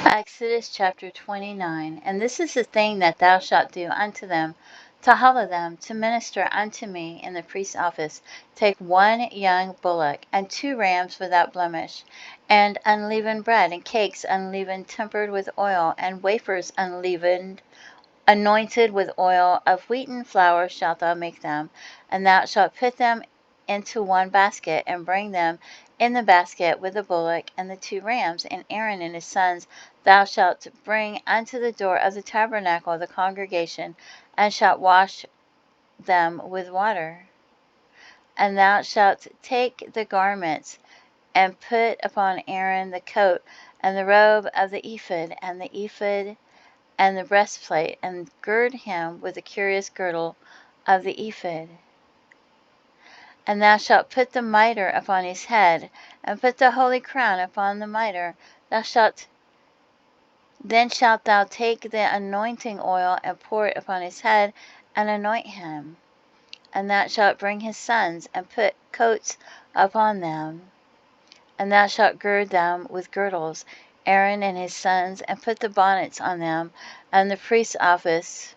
Exodus chapter 29. And this is the thing that thou shalt do unto them, to hallow them, to minister unto me in the priest's office. Take 1 young bullock, and 2 rams without blemish, and unleavened bread, and cakes unleavened, tempered with oil, and wafers unleavened, anointed with oil of wheaten flour shalt thou make them. And thou shalt put them into 1 basket, and bring them in the basket with the bullock and the 2 rams. And Aaron and his sons thou shalt bring unto the door of the tabernacle of the congregation, and shalt wash them with water. And thou shalt take the garments, and put upon Aaron the coat, and the robe of the ephod, and the ephod, and the breastplate, and gird him with the curious girdle of the ephod. And thou shalt put the mitre upon his head, and put the holy crown upon the mitre. Then shalt thou take the anointing oil, and pour it upon his head, and anoint him. And thou shalt bring his sons, and put coats upon them. And thou shalt gird them with girdles, Aaron and his sons, and put the bonnets on them. And the priest's office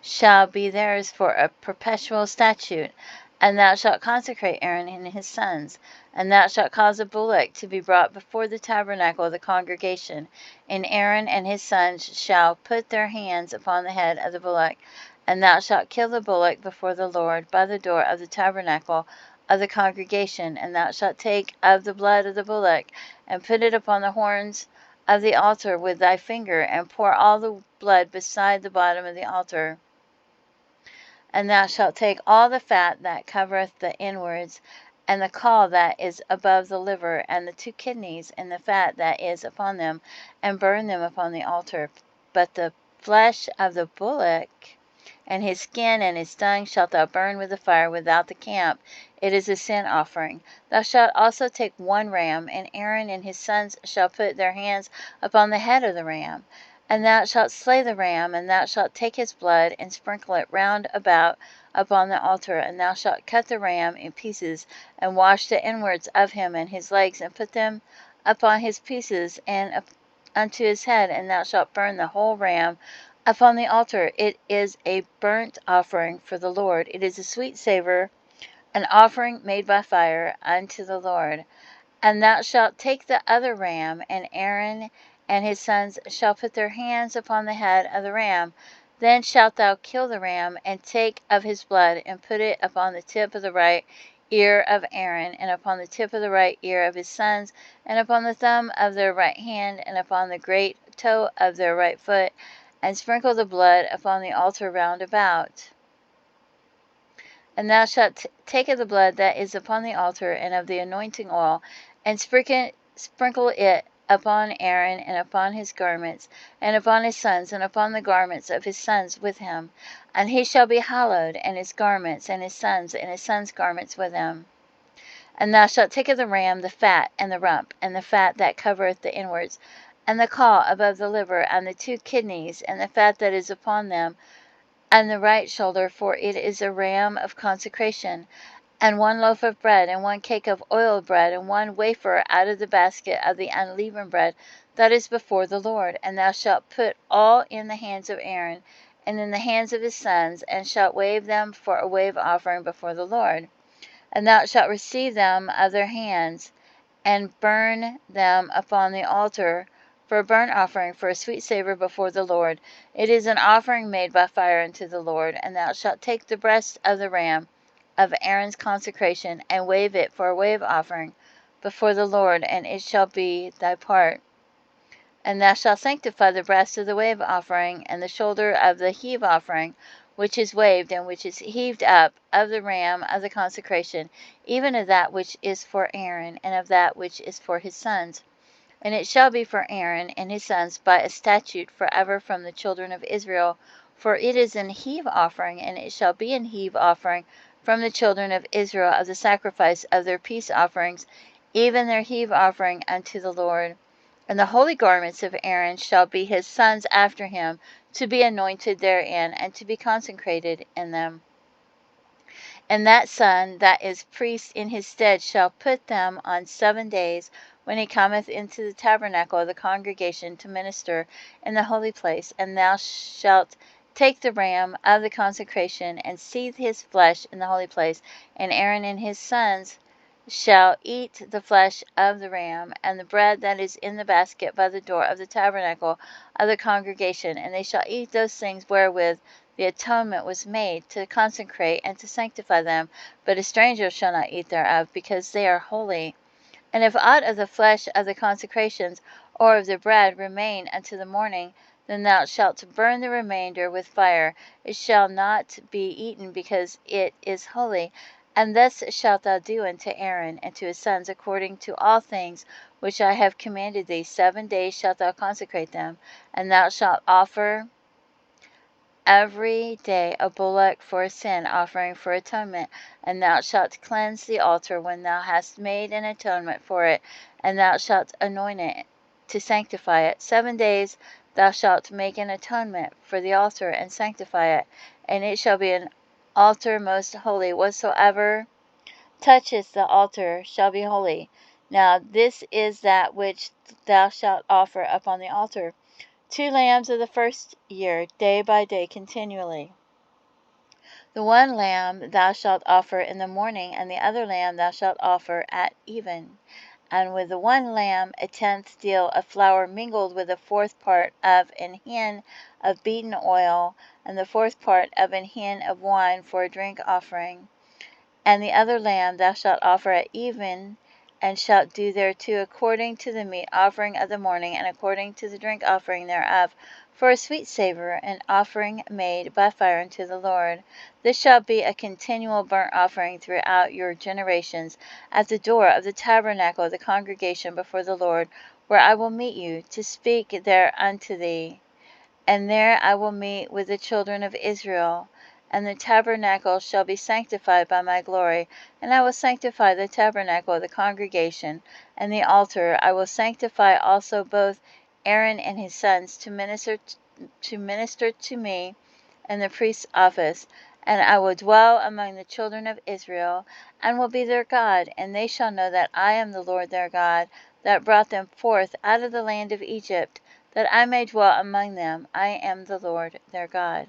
shall be theirs for a perpetual statute. And thou shalt consecrate Aaron and his sons. And thou shalt cause a bullock to be brought before the tabernacle of the congregation. And Aaron and his sons shall put their hands upon the head of the bullock. And thou shalt kill the bullock before the Lord by the door of the tabernacle of the congregation. And thou shalt take of the blood of the bullock, and put it upon the horns of the altar with thy finger, and pour all the blood beside the bottom of the altar. And thou shalt take all the fat that covereth the inwards, and the caul that is above the liver, and the 2 kidneys, and the fat that is upon them, and burn them upon the altar. But the flesh of the bullock, and his skin and his dung, shalt thou burn with the fire without the camp. It is a sin offering. Thou shalt also take 1 ram, and Aaron and his sons shall put their hands upon the head of the ram. And thou shalt slay the ram, and thou shalt take his blood, and sprinkle it round about upon the altar. And thou shalt cut the ram in pieces, and wash the inwards of him and his legs, and put them upon his pieces, and unto his head. And thou shalt burn the whole ram upon the altar. It is a burnt offering for the Lord. It is a sweet savor, an offering made by fire unto the Lord. And thou shalt take the other ram, and Aaron and his sons shall put their hands upon the head of the ram. Then shalt thou kill the ram, and take of his blood, and put it upon the tip of the right ear of Aaron, and upon the tip of the right ear of his sons, and upon the thumb of their right hand, and upon the great toe of their right foot, and sprinkle the blood upon the altar round about. And thou shalt take of the blood that is upon the altar, and of the anointing oil, and sprinkle it upon Aaron, and upon his garments, and upon his sons, and upon the garments of his sons with him. And he shall be hallowed, and his garments, and his sons' garments with him. And thou shalt take of the ram the fat, and the rump, and the fat that covereth the inwards, and the caul above the liver, and the 2 kidneys, and the fat that is upon them, and the right shoulder, for it is a ram of consecration. And 1 loaf of bread, and 1 cake of oiled bread, and 1 wafer out of the basket of the unleavened bread that is before the Lord. And thou shalt put all in the hands of Aaron, and in the hands of his sons, and shalt wave them for a wave offering before the Lord. And thou shalt receive them of their hands, and burn them upon the altar for a burnt offering, for a sweet savor before the Lord. It is an offering made by fire unto the Lord. And thou shalt take the breast of the ram of Aaron's consecration, and wave it for a wave offering before the Lord, and it shall be thy part. And thou shalt sanctify the breast of the wave offering, and the shoulder of the heave offering, which is waved, and which is heaved up, of the ram of the consecration, even of that which is for Aaron, and of that which is for his sons. And it shall be for Aaron and his sons by a statute forever from the children of Israel, for it is an heave offering, and it shall be an heave offering from the children of Israel of the sacrifice of their peace offerings, even their heave offering unto the Lord. And the holy garments of Aaron shall be his sons after him, to be anointed therein, and to be consecrated in them. And that son that is priest in his stead shall put them on 7 days when he cometh into the tabernacle of the congregation to minister in the holy place. And thou shalt take the ram of the consecration, and seethe his flesh in the holy place, and Aaron and his sons shall eat the flesh of the ram, and the bread that is in the basket by the door of the tabernacle of the congregation, and they shall eat those things wherewith the atonement was made, to consecrate and to sanctify them. But a stranger shall not eat thereof, because they are holy. And if aught of the flesh of the consecrations or of the bread remain unto the morning, then thou shalt burn the remainder with fire. It shall not be eaten, because it is holy. And thus shalt thou do unto Aaron and to his sons, according to all things which I have commanded thee. 7 days shalt thou consecrate them, and thou shalt offer every day a bullock for a sin offering for atonement. And thou shalt cleanse the altar when thou hast made an atonement for it, and thou shalt anoint it to sanctify it. 7 days thou shalt make an atonement for the altar and sanctify it, and it shall be an altar most holy. Whatsoever toucheth the altar shall be holy. Now this is that which thou shalt offer upon the altar: 2 lambs of the first year, day by day continually. The one lamb thou shalt offer in the morning, and the other lamb thou shalt offer at even. And with the one lamb 1/10 deal of flour mingled with 1/4 part of an hin of beaten oil, and the 1/4 part of an hin of wine for a drink offering. And the other lamb thou shalt offer at even, and shalt do thereto according to the meat offering of the morning, and according to the drink offering thereof, for a sweet savour, an offering made by fire unto the Lord. This shall be a continual burnt offering throughout your generations, at the door of the tabernacle of the congregation before the Lord, where I will meet you, to speak there unto thee. And there I will meet with the children of Israel. And the tabernacle shall be sanctified by my glory, and I will sanctify the tabernacle of the congregation, and the altar. I will sanctify also both Aaron and his sons to minister to me in the priest's office. And I will dwell among the children of Israel, and will be their God, and they shall know that I am the Lord their God, that brought them forth out of the land of Egypt, that I may dwell among them. I am the Lord their God.